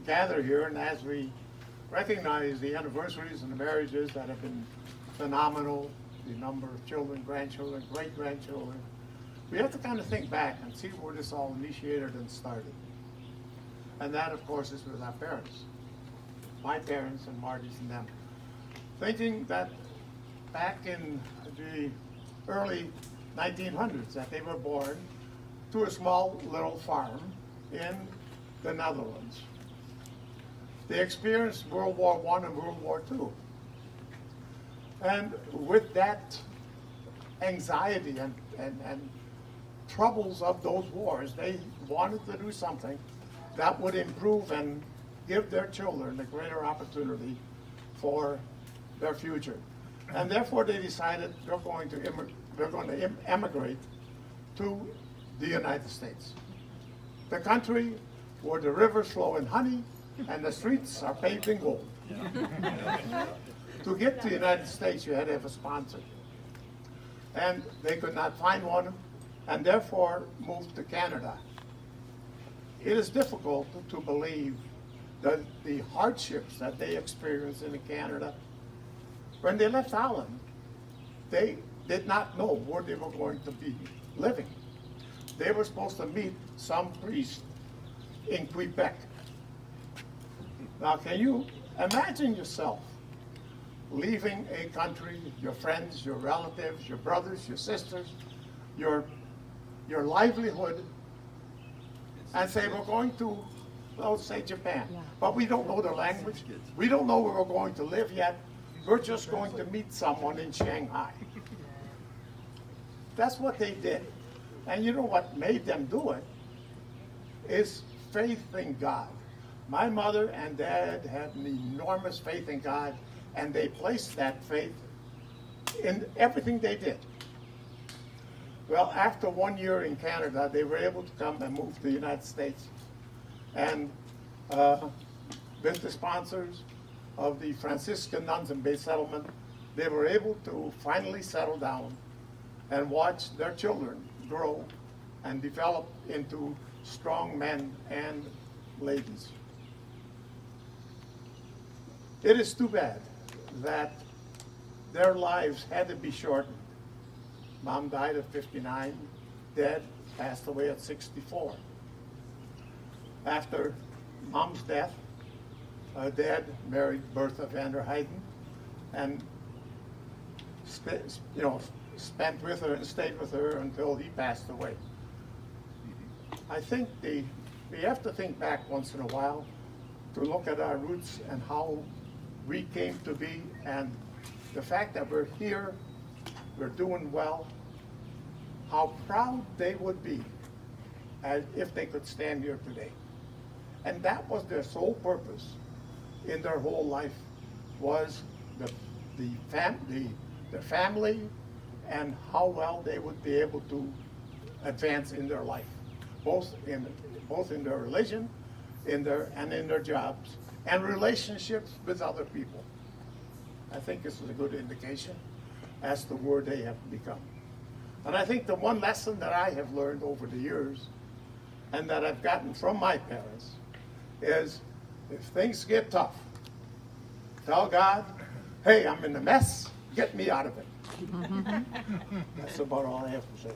gather here and as we recognize the anniversaries and the marriages that have been phenomenal, the number of children, grandchildren, great-grandchildren, we have to kind of think back and see where this all initiated and started. And that, of course, is with our parents, my parents and Marty's and them. Thinking that back in the early 1900s that they were born to a small little farm in the Netherlands. They experienced World War I and World War II. And with that anxiety and troubles of those wars, they wanted to do something that would improve and give their children a greater opportunity for their future. And therefore they decided they're going to emigrate to the United States. The country where the rivers flow in honey and the streets are paved in gold. To get to the United States, you had to have a sponsor. And they could not find one, and therefore moved to Canada. It is difficult to believe that the hardships that they experienced in Canada. When they left Holland, they did not know where they were going to be living. They were supposed to meet some priest in Quebec. Now, can you imagine yourself leaving a country, your friends, your relatives, your brothers, your sisters, your livelihood, and say we're going to, let's say Japan, but we don't know their language. We don't know where we're going to live yet. We're just going to meet someone in Shanghai. That's what they did. And you know what made them do it is faith in God. My mother and dad had an enormous faith in God, and they placed that faith in everything they did. Well, after 1 year in Canada, they were able to come and move to the United States. And with the sponsors of the Franciscan nuns in Bay Settlement, they were able to finally settle down and watch their children grow and develop into strong men and ladies. It is too bad that their lives had to be shortened. Mom died at 59, Dad passed away at 64. After Mom's death, Dad married Bertha Vande Ven and spent with her and stayed with her until he passed away. I think we have to think back once in a while to look at our roots and how we came to be, and the fact that we're here, we're doing well, how proud they would be as if they could stand here today. And that was their sole purpose in their whole life, was the family and how well they would be able to advance in their life, both in their religion, in their jobs, and relationships with other people. I think this is a good indication as to where they have become. And I think the one lesson that I have learned over the years, and that I've gotten from my parents, is if things get tough, tell God, hey, I'm in a mess, get me out of it. That's about all I have to say.